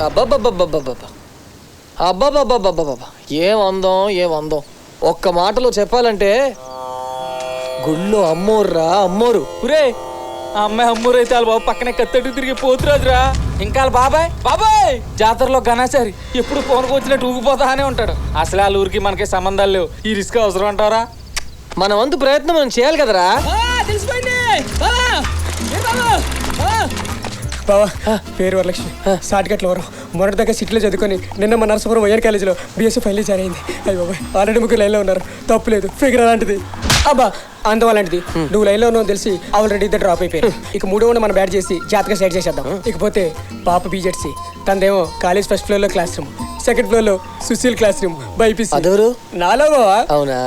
అబ్బబ్బబ్బబ్బబ్బబ్బ అబ్బబ్బబ్బబ్బబ్బబ్బ ఏమందం ఒక్క మాటలో చెప్పాలంటే గుళ్ళో అమ్మోర్రా అమ్మోరు. ఒరే ఆ అమ్మాయి అమ్మూరు అయితే వాళ్ళ బాబు పక్కనే కత్తట్టు తిరిగి పోతురాదురా. ఇంకా వాళ్ళ బాబాయ్ జాతరలో ఘనాచారి ఎప్పుడు ఫోన్కి వచ్చినట్టు ఊగిపోతానే ఉంటాడు. అసలు వాళ్ళ ఊరికి మనకి సంబంధాలు లేవు. ఈ రిస్క్ అవసరం అంటారా? మన వంతు ప్రయత్నం మనం చేయాలి కదరా. బావా పేరు వరలక్ష్మి, సాటికట్లు వరం. మొన్నటి దగ్గర సిటీలో చదువుకొని నిన్న మన నరసాపురం వైఆర్ కాలేజీలో బీఎస్సీ ఫైనల్ జాయిన్ అయింది. అయ్యో బాబాయ్ ఆల్రెడీ ముగ్గురు లైన్లో ఉన్నారు. తప్పు లేదు, ఫిగర్ అలాంటిది. అబ్బా అందం అలాంటిది. నువ్వు లైన్లో ఉన్నావు తెలిసి ఆల్రెడీ ఇద్దరు డ్రాప్ అయిపోయారు. ఇక మూడో మనం బ్యాట్ చేసి జాతగా సెట్ చేసేద్దాం. ఇకపోతే పాప బీజెడ్సీ, తనదేమో కాలేజ్ ఫస్ట్ ఫ్లోర్లో క్లాస్ రూమ్, సెకండ్ ఫ్లోర్లో సుశీల్ క్లాస్ రూమ్, బైపీసీ. అదెవరు? నాలో బావా. అవునా?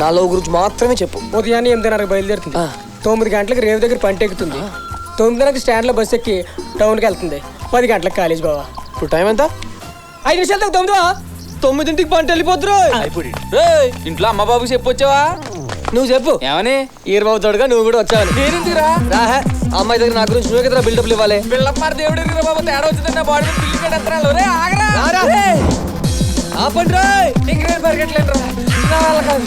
నాలో గురించి మాత్రమే చెప్పు. ఉదయాన్నే 8:30 బయలుదేరుతుంది. 9 గంటలకు రేవు దగ్గర పంటెక్కుతుంది. 9:30 స్టాండ్లో బస్ ఎక్కి టౌన్కి వెళ్తుంది. 10 గంటలకు కాలేజ్ బావా. ఇప్పుడు టైం ఎంత? 5 నిమిషాలు 9ంటికి పంట వెళ్ళిపోతురు. ఇంట్లో అమ్మ బాబుకి చెప్పొచ్చావా? నువ్వు చెప్పు ఏమని? ఈరబాబు తోడుగా నువ్వు కూడా వచ్చావని. నేనెందుకురా? రాహే అమ్మాయి దగ్గర నా గురించి నువ్వే కదా బిల్డప్లు ఇవ్వాలి. బిల్డప్ మరి దేవుడు ఎదురు బాబు తేడా వచ్చింది. నా బాడీ పిల్లి కట్టేస్తాను. రే ఆగరా. ఆపండి రాయ్. ఇంక నేను పరిగెట్టలేను రా. నా వల్ల కాదు.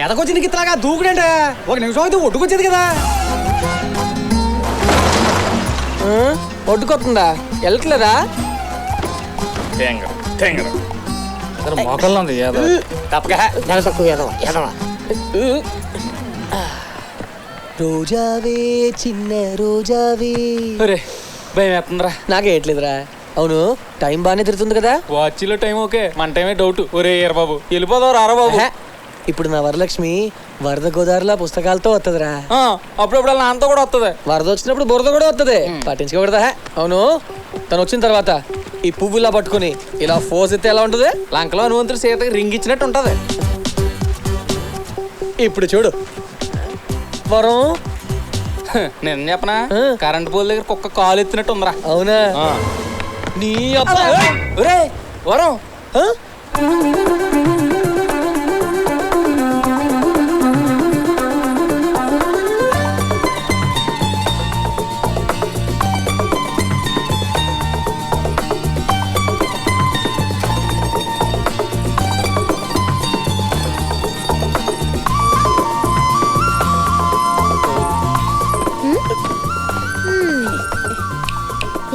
ఎదకొచ్చి నీకు ఇట్లాగా దూకుడంటే 1 నిమిషం అయితే ఒడ్డుకొచ్చేది కదా. ఒడ్డుకొస్తుందా? వెళ్ళట్లేదా? మోకల్లో ఉంది రోజావే చిన్న రోజావే. భయం వేస్తుందిరా. నాకేట్లేదురా. అవును టైం బాగానే తిరుగుతుంది కదా? వాచ్లో టైం ఓకే, మన టైమే డౌట్. ఒరే బాబు వెళ్ళిపోదాం రారా బాబు. ఇప్పుడు నా వరలక్ష్మి వరద గోదావరిలో పుస్తకాలతో వస్తుందిరా. అప్పుడప్పుడు వాళ్ళ నాన్నతో కూడా వస్తుంది. వరద వచ్చినప్పుడు బురద కూడా వస్తుంది. పట్టించుకోకూడదా? అవును తను వచ్చిన తర్వాత ఈ పువ్వులా పట్టుకుని ఇలా ఫోజ్ ఎత్తే ఎలా ఉంటుంది? లంకలో హనుమంతుడు సీతకి రింగ్ ఇచ్చినట్టు ఉంటది. ఇప్పుడు చూడు వరం. నేను చెప్పనా, కరెంట్ పోల్ దగ్గర కుక్క కాలు ఎత్తినట్టు ఉందిరా. అవునా? నీ ఒరే వరం,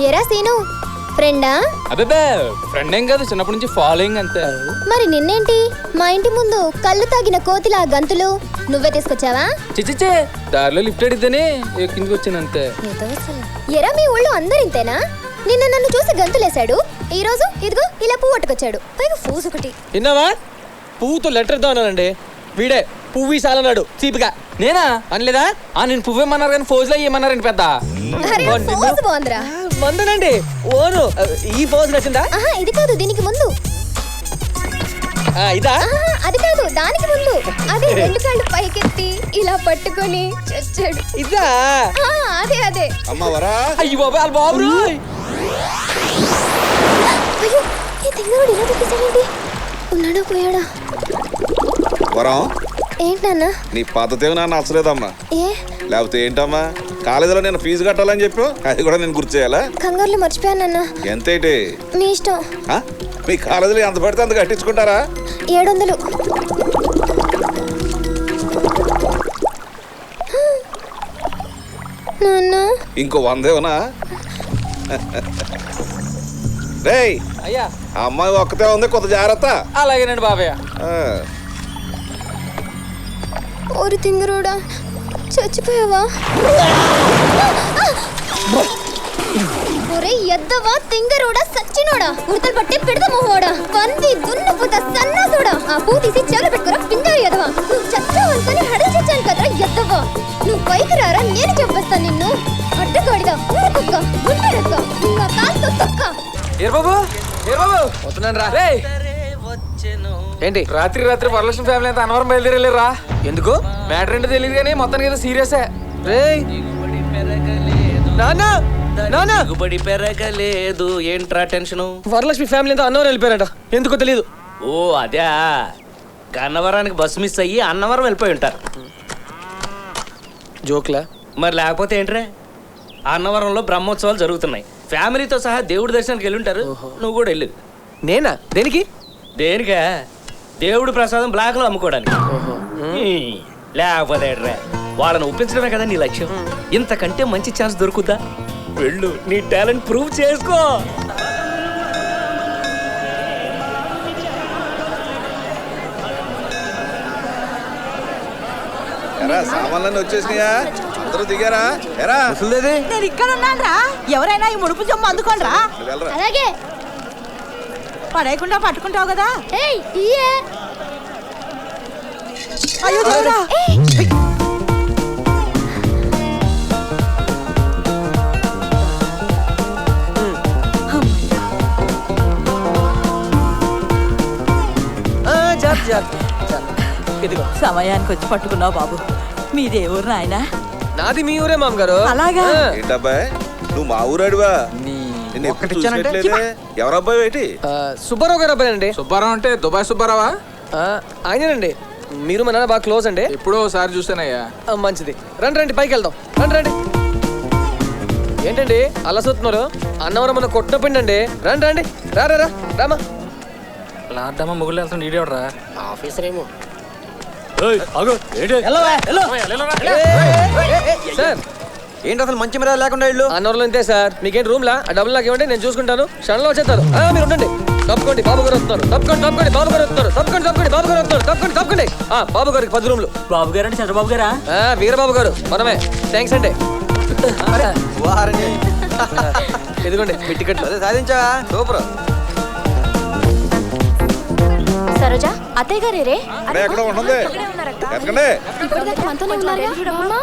ఏరా సీను ఫ్రెండా? అబ్బే ఫ్రెండ్ ఏం కాదు, చిన్నప్పటి నుంచి ఫాలోయింగ్ అంతే. మరి నిన్నేంటి మా ఇంటి ముందు కళ్ళు తాగిన కోతిలా గంతులు నువ్వే తీసుకొచ్చావా? చిచ్చిచ్చే దారిలో లిఫ్ట్ అడిగితేనే కిందికి వచ్చాను అంతే. ఎరా మీ ఊళ్ళో అందరు ఇంతేనా? నిన్న నన్ను చూసి గంతులేశాడు, ఈ రోజు ఇదిగో ఇలా పువ్వు పట్టుకొచ్చాడు, పైగా ఫోజ్ ఒకటి. విన్నావా? పువ్వుతో లెటర్ ఇద్దామన్నానండి, వీడే పువ్వు సాలన్నాడు చీపుగా. నేనా అనలేదా? నేను పువ్వేమన్నారు కానీ ఫోజ్ లో ఏమన్నారండి పెద్ద. బాగుందిరా. మందనండి. ఓను ఈ ఫోజ్ నచ్చిందా? ఇది కాదు, దీనికి ముందు. ఇదా? అది కాదు, దానికి ముందు. అదే 2 కాళ్ళు పైకెత్తి ఇలా పట్టుకొని చచ్చాడు. ఇదా? అదే అదే. అయ్యి బాబు వాళ్ళ బాబు. అయ్యో ఈ తింగరుడు ఇలా తిప్పేశాడేంటి? ఉన్నాడా పోయాడా? వరం ఏంటన్నా? నీ పద్ధతి ఏమి నాకు నచ్చలేదమ్మా. ఏ లేకపోతే ఏంటమ్మా, కాలేజీలో నేను ఫీజు కట్టాలని చెప్పు, అది కూడా నేను గుర్తు చేయాలా? కంగారులో మర్చిపోయానన్నా. ఎంతేంటి? మీ ఇష్టం. మీ కాలేజీలో ఎంత పడితే అంత కట్టించుకుంటారా? 700. ఇంకో 100 రేయ్ అయ్యా ఆ అమ్మాయి ఒక్కతే ఉంది, కొత్త జాగ్రత్త. అలాగేనండి బాబయ్య. ఓరి తింగరోడా, చచ్చిపోయావా? ఒరే ఎద్దవా తింగరోడా, సచ్చినోడా, ఉడతలు పట్టి పిడత మొహోడా, పంది దున్నపోత సన్నాసోడా, ఆ పూ తీసి చెవులు పెట్టుకురా పింగారు ఎదవా. నువ్వు చచ్చావనుకొని హడలు చచ్చాను కదరా ఎద్దవా. నువ్వు పైకి రారా, నేను చెప్పేస్తాను నిన్ను. అడ్డగాడిదా ఊరుకుక్క గుండెరక్క ఇంకా కాస్త తొక్క. ఏర్బాబు వస్తున్నాను రా. ఏంటి రాత్రి వరలక్ష్మి ఫ్యామిలీ అంతా అన్నవరం బయలుదేరేలేరా? ఎందుకు? మ్యాటర్ ఏంటో తెలియదు కానీ మొత్తానికి ఏదో సీరియసే. రేయ్ నాన్న నానా దిగుబడి పెరగలేదు ఏంట్రా టెన్షను? వరలక్ష్మి ఫ్యామిలీ అంతా అన్నవరం వెళ్ళిపోయారట, ఎందుకో తెలియదు. ఓ అదే, గన్నవరానికి బస్సు మిస్ అయ్యి అన్నవరం వెళ్ళిపోయి ఉంటారు. జోక్లా? మరి లేకపోతే ఏంట్రా, అన్నవరంలో బ్రహ్మోత్సవాలు జరుగుతున్నాయి. ఫ్యామిలీతో సహా దేవుడి దర్శనానికి వెళ్ళి ఉంటారు. నువ్వు కూడా వెళ్ళు. నేనా? దేనికి? దేనికా? దేవుడి ప్రసాదం బ్లాక్ లో అమ్ముకోవడానికి. లేకపోతే ఏంట్రా, వాళ్ళని ఒప్పించడమే కదా నీ లక్ష్యం. ఇంతకంటే మంచి ఛాన్స్ దొరుకుద్దా? వెళ్ళు, నీ టాలెంట్ ప్రూవ్ చేసుకో. ఎరా సామాన్లన్నీ వచ్చేసినాయా? అందరూ దిగారా? ఎరా నేను ఇక్కడ ఉన్నాను రా. ఎవరైనా ఈ ముడుపు జమ్ము అందుకోండి రా. వెళ్ళరా. అలాగే. పడేయకుండా పట్టుకుంటావు కదా. ఏయ్ ఇయే. అయ్యో దేవుడా. ఇదిగో. సమయానికి వచ్చి పట్టుకున్నావు బాబు. మీదే ఊరు నాయనా? నాది మీ ఊరే మామగారు. అలాగా? ఏంటబ్బాయి నువ్వు మా ఊరాడివా? నిన్ను ఎప్పుడు చూసినట్లేదే. ఎవరబ్బాయి ఏంటి? సుబ్బారావు గారు అబ్బాయి అండి. సుబ్బారావు అంటే దుబాయ్ సుబ్బారావా? ఆయనండి. మీరు మా నాన్న బాగా క్లోజ్ అండి. ఎప్పుడో ఒకసారి చూసానయ్యా. మంచిది, రండి రండి పైకి వెళ్దాం. రండి రండి. ఏంటండి అలా చూస్తున్నారు? అన్నవరం మన కొట్టిన పిండి అండి. రండి రండి. రా రా రా రామా. లాడ్డమ్మ మొగుళ్ళు వెళ్తాను ఈడేవడరా? ఆఫీసర్ ఏమో. సార్ ఏంటి అసలు మంచి మీద లేకుండా ఇల్లు? అన్నవరంలో ఇంతే సార్. మీకేంటి రూమ్ లా? ఆ డబ్బులు నాకు ఇవ్వండి, నేను చూసుకుంటాను. క్షణంలో వచ్చేస్తారు. మీరు ఉండండి. తప్పుకోండి, బాబు గారు వస్తున్నారు. తప్పుకోండి తప్పుకోండి, బాబు గారు వస్తున్నారు. తప్పుకోండి తప్పుకోండి, బాబు గారు వస్తున్నారు. తప్పుకోండి తప్పుకోండి. బాబు గారికి 10 రూమ్లు. బాబు గారు అంటే చంద్రబాబు గారా? వీరబాబు గారు మనమే. థ్యాంక్స్ అండి. వారిని ఎదుగుండి మీ టికెట్లు. అదే సాధించా. సూపర్. సరోజా అత్తయ్య గారే రే. అరే ఎక్కడ ఉంటుంది? ఎక్కడే? ఇప్పటిదాకా మనతోనే ఉన్నారుగా.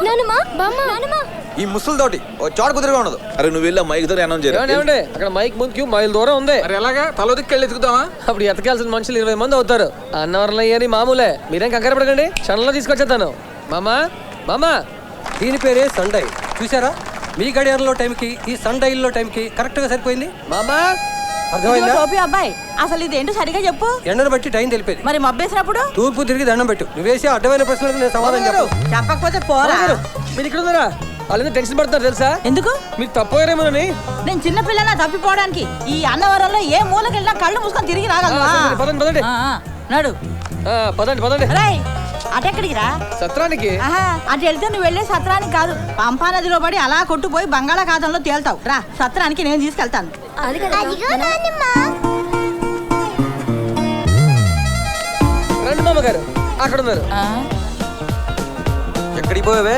నానమ్మ బామ్మ నానమ్మ. ఈ ముసలితోటి ఓ చోట కుదురుగా ఉండదు. అరే నువ్వు వెళ్ళా మైక్ దగ్గర అనౌన్స్ ఏమండి ఏమండి, అక్కడ మైక్ ముందుకి మైల్ దూరం ఉంది. మరి ఎలాగా? తలో దిక్కెళ్ళి ఎత్తుకుదామా? అప్పుడు ఎతకాల్సిన మనుషులు 20 మంది అవుతారు. అన్నవరంలో అయ్యని మామూలే. మీరేం కంగారు పడకండి, క్షణంలో తీసుకొచ్చేస్తాను. మామా మామా. దీని పేరే సన్ డైల్. చూసారా, మీ గడియారంలో టైంకి ఈ సన్ డైల్లో టైంకి కరెక్ట్ గా సరిపోయింది. మామా అర్థమైందా? టోపీ అబ్బాయి, అసలు ఇదేంటో సరిగా చెప్పు. ఎండను బట్టి టైం తెలిపేది. మరి మబ్బేసినప్పుడు తూర్పు తిరిగి దండం పెట్టు. నువ్వేసి అడ్డమైన ప్రశ్నలకు నేను సమాధానం చెప్పు. చెప్పకపోతే పోరా. మీరు ఇక్కడ ఉన్నారా? వాళ్ళని టెన్షన్ పడుతున్నారు తెలుసా? ఎందుకు? మీరు తప్పగారేమోనని. నేను చిన్న పిల్లనా తప్పిపోవడానికి? ఈ అన్నవరంలో ఏ మూలకి వెళ్ళినా కళ్ళు మూసుకొని తిరిగి రాగలవా? పదండి పదండి. నడు. పదండి పదండి. రేయ్, అటెక్కడికి రా? సత్రానికి. అటు వెళ్తే నువ్వు వెళ్ళే సత్రానికి కాదు, పంపా నదిలో పడి అలా కొట్టుపోయి బంగాళాఖాతంలో తేల్తావు. రా, సత్రానికి నేను తీసుకెళ్తాను. రండి మామగారు, అక్కడ ఉన్నారు. ఎక్కడికి పోయావే?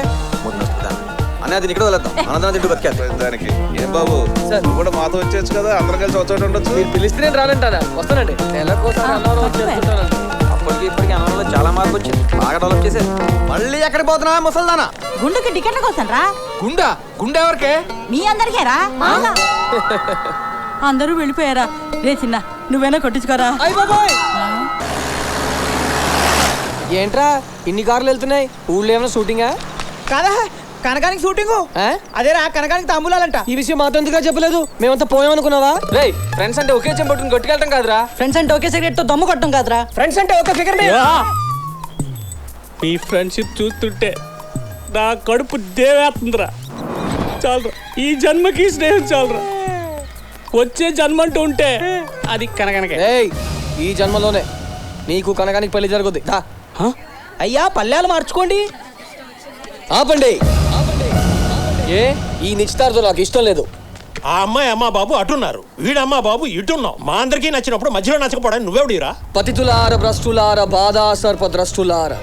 అనేది ఇక్కడ వదిలేద్దాం. అనంతరం తింటూ బతికేద్దాం. దానికి ఏం బాబు సార్. నువ్వు కూడా మాతో వచ్చేచ్చు కదా, అందరం కలిసి వచ్చేట ఉండొచ్చు. మీరు పిలిస్తే నేను రానంటానా? వస్తానండి. నెలకోసారి అన్నవరం వచ్చి వెళ్తుంటానండి. అప్పటికి ఇప్పటికి అనంలో చాలా మార్పు వచ్చింది. బాగా డెవలప్ చేసేది. మళ్ళీ ఎక్కడికి పోతున్నా ముసల్దానా? గుండుకి టికెట్ల కోసం రా. గుండా? గుండె ఎవరికే? మీ అందరికేరా? అందరూ వెళ్ళిపోయారా? రే చిన్న, నువ్వేనా కొట్టించుకోరా. అయ్ బాబోయ్, ఏంట్రా ఇన్ని కార్లు వెళ్తున్నాయి? ఊళ్ళో ఏమైనా షూటింగా? కాదా కనకానికి షూటింగ్? అదేరా కనకానికి తాంబూలాలంట. ఈ విషయం మాతో ఎందుకు చెప్పలేదు? మేమంతా పోయామనుకున్నావా? రే, ఫ్రెండ్స్ అంటే ఒకే చెంపట్టుకుని కొట్టుకెళ్ళటం కాదురా. ఫ్రెండ్స్ అంటే ఒకే సిగరెట్ తో దమ్ము కొట్టడం కాదురా. ఫ్రెండ్స్ అంటే ఒక ఫిగర్. మీ ఫ్రెండ్షిప్ చూస్తుంటే నా కడుపు దేవేస్తుందిరా. చాలరా, ఈ జన్మకి స్నేహం చాలరా. వచ్చే జన్మ అంటూ ఉంటే అది కనకనకే. ఏయ్, ఈ జన్మలోనే నీకు కనకానికి పెళ్లి జరుగుద్ది. అయ్యా పల్లెలు మార్చుకోండి. ఆపండి. ఏ ఈ నిశ్చితార్థం నాకు ఇష్టం లేదు. ఆ అమ్మాయి అమ్మా బాబు అటున్నారు, వీడమ్మా బాబు ఇటున్నావు. మా అందరికీ నచ్చినప్పుడు మధ్యలో నచ్చకపోవడానికి నువ్వెవడిరా? పతితులార భ్రష్టులార బాధా సర్ప ద్రష్టులార,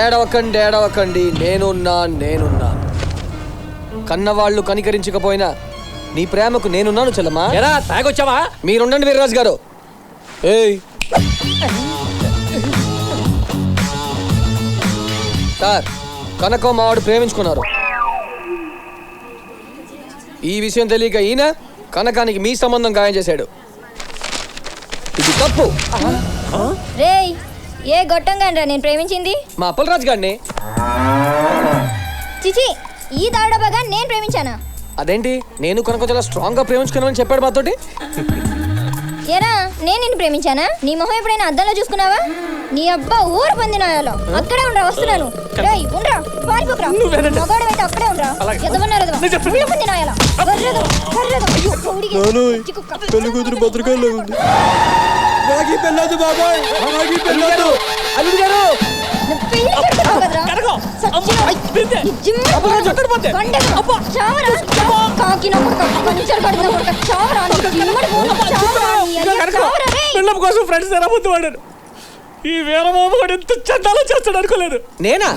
ఏడవకండి ఏడవకండి, నేనున్నా. కన్నవాళ్ళు కనికరించకపోయినా నీ ప్రేమకు నేనున్నాను చెల్లమ్మా. ఎరా తాగొచ్చావా? మీరుండండి వీర్రాజు గారు. ఏయ్ సార్, కనకం మావాడు ప్రేమించుకున్నారు. ఈ విషయం తెలియక ఈయన కనకానికి మీ సంబంధం ఖాయం చేశాడు. ఇది తప్పు. రేయ్, ఏ గొట్టంగా నేను ప్రేమించింది? మా అప్పలరాజు గారిని. చిచి, ఈ దాడబగా నేను ప్రేమించానా? అదేంటి నేను కనుక చాలా స్ట్రాంగ్ గా ప్రేమించుకున్నామని చెప్పాడు మాతోటి. ఏరా నేను నిన్ను ప్రేమించానా? నీ మొహం ఎప్పుడైనా అద్దంలో చూసుకున్నావా? నీ అబ్బా ఊరు పొంది నాయాలో అక్కడే ఉండరా, వస్తున్నాను. రేయ్ ఉండరా, పారిపోకరా. మగాడు అయితే అక్కడే ఉండరా. ఎదవన్నారు ఊరు పొంది నాయాలా. పెళ్లి కూతురు భద్రకాయలో ఉంది. రాగి పెళ్ళదు బాబాయ్, రాగి పెళ్ళదు. అల్లుడు గారు పిల్లల కోసం ఫ్రెండ్స్ ఎలా ముందు వాడారు. ఈ వీరబాబు కూడా ఎంత చందాలో చేస్తాడు అనుకోలేదు. నేనా?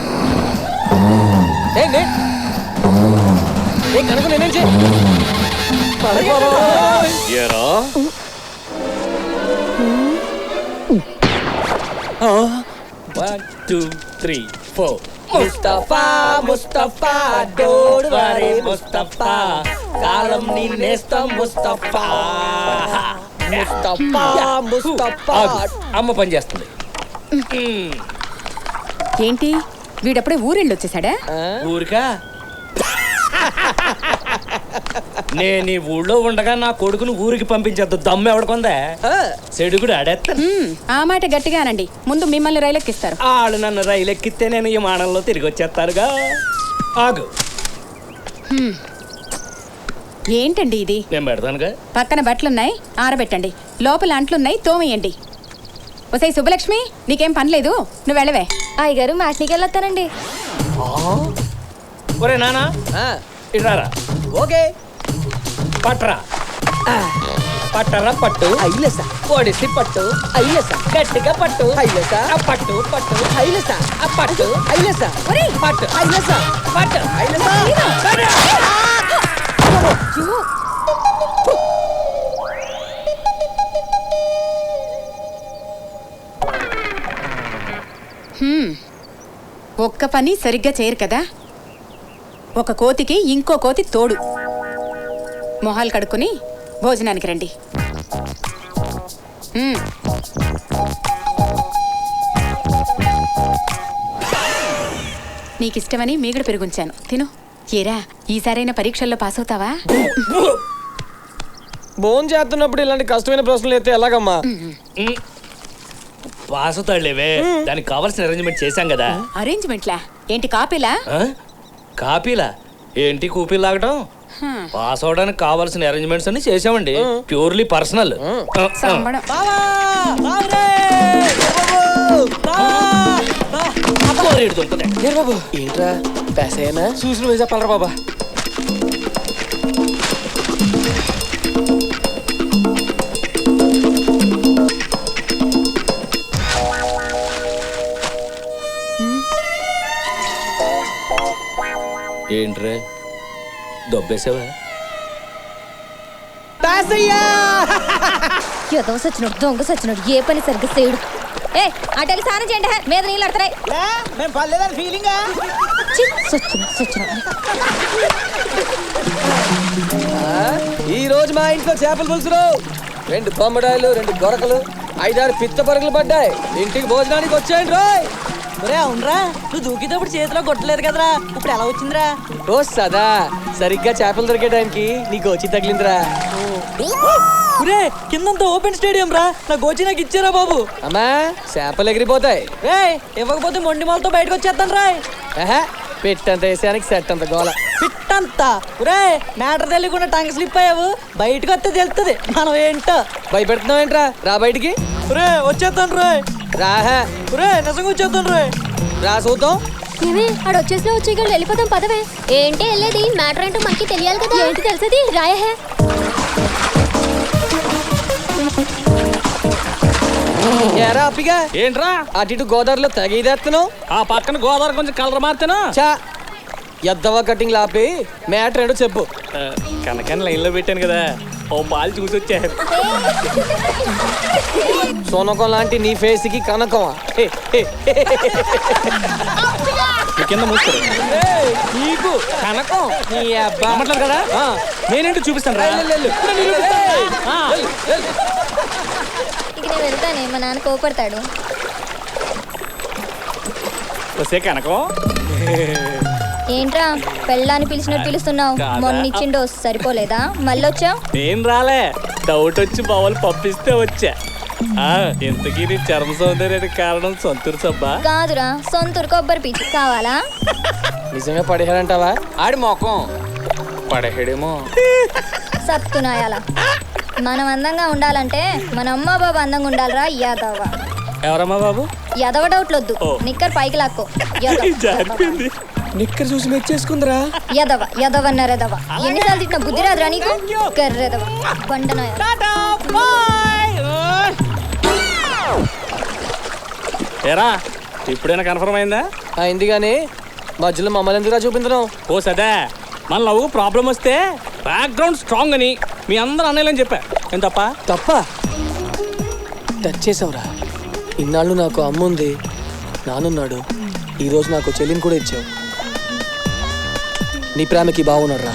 కనుక నేనేం చే One, two, three, four. Mustafa Mustafa డోడు వారే ముస్తఫా కాలం నిన్నేస్తాం ముస్తఫా ముస్తఫా ముస్తఫా. అమ్మ పని చేస్తుంది. ఏంటి వీడప్పుడే ఊరెళ్ళి వచ్చేసాడా? ఊరికా నేను ఈ ఊళ్ళో ఉండగా నా కొడుకును ఊరికి పంపించద్దు. దమ్ము ఎవడకొందా? చెడుగుడు ఆడేస్తాను. ఆ మాట గట్టిగా అనండి, ముందు మిమ్మల్ని రైలెక్కిస్తారు. వాళ్ళు నన్ను రైలు ఎక్కితే నేను ఈ మానంలో తిరిగి వచ్చేస్తానుగా. ఆగు. ఏంటండి ఇది? నేను పెడతానుగా. పక్కన బట్టలున్నాయి, ఆరబెట్టండి. లోపల అంట్లున్నాయి, తోమేయండి. ఒసై శుభలక్ష్మి, నీకేం పని లేదు, నువ్వు వెళ్ళవే. అయ్యగారు మ్యాట్నికి వెళ్ళొస్తానండి. ఒరే నానా ఇట్రారా. ఓకే పట్రా. పట్టరా పట్టు. అయ్యసా ఓడిసి పట్టు. అయ్యసా గట్టిగా పట్టు. అయ్యసా పట్టు పట్టు. అయ్యసా పట్టు. అయ్యసా పట్టు. అయ్యసా పట్టు. అయ్యసా. ఒక్క పని సరిగ్గా చేయరు కదా. ఒక కోతికి ఇంకో కోతి తోడు. మొహాలు కడుక్కొని భోజనానికి రండి. నీకిష్టమని మీగడ పెరుగుంచాను, తిను. ఏరా, ఈసారైనా పరీక్షల్లో పాస్ అవుతావా? భోజనం చేస్తున్నప్పుడు ఇలాంటి కష్టమైన ప్రశ్నలు అయితే ఎలాగమ్మా? పాస్ అవుతాడులేవే, దానికి కావాల్సిన అరేంజ్మెంట్ చేశాం కదా. అరేంజ్మెంట్లా? ఏంటి కాపీలా? కాపీలా ఏంటి? కూపీలు లాగటం. పాస్ అవడానికి కావాల్సిన అరేంజ్మెంట్స్ అన్ని చేసామండి. Purely personal. ఏంట్రా పేసైనా చూసిన పోయి చెప్పాలరా బాబా. ఏంట్రా దొబ్బేసావా? సచ్చినోడు దొంగ సచ్చినోడు ఏ పని సరిగ్గా చేయడు. ఏ అటెళ్ళి స్నానం చేయండి, మీద నీళ్ళు అడతాయి. ఈ రోజు మా ఇంట్లో చేపల పులుసులు, 2 బొమ్మడాయిలు, 2 గొరకలు, 5-6 పిత్త పరుగులు పడ్డాయి. ఇంటికి భోజనానికి వచ్చేయండి రోయ్. అవునరా, నువ్వు దూకితప్పుడు చేతిలో కొట్టలేదు కదరా, ఇప్పుడు ఎలా వచ్చిందిరా? ఓ సదా, సరిగ్గా చేపలు దొరికే టైంకి నీ గోచి తగిలిందిరా. కిందంతా ఓపెన్ స్టేడియం రా, నా గోచి నాకు ఇచ్చారా బాబు. అమ్మా చేపలు ఎగిరిపోతాయి. ఇవ్వకపోతే మొండి మాలతో బయటకు వచ్చేస్తాను రా. పెట్టంత వేసానికి సెట్ అంత గోల. పిట్టంతా మ్యాటర్ తెలియకుండా టంగ్ స్లిప్ అయ్యావు, బయటకు వస్తే తెలుస్తుంది మనం ఏంటో. భయపెడుతున్నావు ఏంట్రా, రా బయటికి. వచ్చేస్తాను రాయ్. రాహా నిజంగా వచ్చేస్తాను రాయ్. రా చూద్దాం. ఏమే ఆడ వచ్చేసినా వచ్చేయగలరు, వెళ్ళిపోతాం పదవే. ఏంటి వెళ్ళేది, మ్యాటర్ ఏంటో మనకి తెలియాలి కదా. ఏంటి తెలుసది, రాయహే. ఏరా అప్పిగా ఏంట్రా అటు ఇటు గోదావరిలో తెగేదేస్తున్నావు. ఆ పక్కన గోదావరి కొంచెం కలర్ మార్తేనా? చా ఎద్దవా కటింగ్ లాపి మ్యాటర్ ఏంటో చెప్పు. కనకాన్ని లైన్లో పెట్టాను కదా, ఓ పాలు చూసి వచ్చారు. సోనకం లాంటి నీ ఫేస్ కి కనకం కింద మూస్తారు నీకు కనకం నీ అబ్బా అమ్మట్లేదు కదా. నేనేంటో చూపిస్తాను రా. ఇక నేను వెళ్తానే, మా నాన్న కోపడతాడు. వస్తే కనకం ఏంట్రా పెళ్ళాన్ని పిలిచినట్టు పిలుస్తున్నావు? మొన్న ఇచ్చిన డోస్ సరిపోలేదా? మళ్ళొచ్చా? నేను రాలే, డౌట్ వచ్చి బావలు పంపిస్తే వచ్చా. ఇంతకీ నీ చర్మ సౌందర్యానికి కారణం సొంతూరు సబ్బా? కాదురా, సొంతూరు కొబ్బరి పీచు. కావాలా? నిజంగా పడేయాలంటావా? ఆడి మొఖం పడేయడేమో. సత్తునాయాల. మనం అందంగా ఉండాలంటే మన అమ్మ బాబు అందంగా ఉండాలిరా యాదవ. ఎవరమ్మా బాబు? యాదవ డౌట్లొద్దు, నిక్కర్ పైకి లాక్కో. జారిపోయింది. నిక్కర్ చూసి మెచ్చేసుకుందిరా. యదవ యదవన్నరెదవ. ఎన్నిసార్లు తిట్టిన బుద్ధి రాదురా నీకు? కర్రెదవ బండనాయ. ఏరా ఇప్పుడైనా కన్ఫర్మ్ అయిందా? అయింది కానీ మధ్యలో మమ్మల్ని ఎందుకురా చూపించడం? ఓ సదే, మన లవ్ ప్రాబ్లం వస్తే బ్యాక్గ్రౌండ్ స్ట్రాంగ్ అని మీ అందరూ అన్నయ్యని చెప్పా. ఏం తప్ప? తప్ప టచ్ చేసావురా. ఇన్నాళ్ళు నాకు అమ్మ ఉంది, నానున్నాడు, ఈరోజు నాకు చెల్లిని కూడా ఇచ్చావు. నీ ప్రేమకి బాగున్నారా?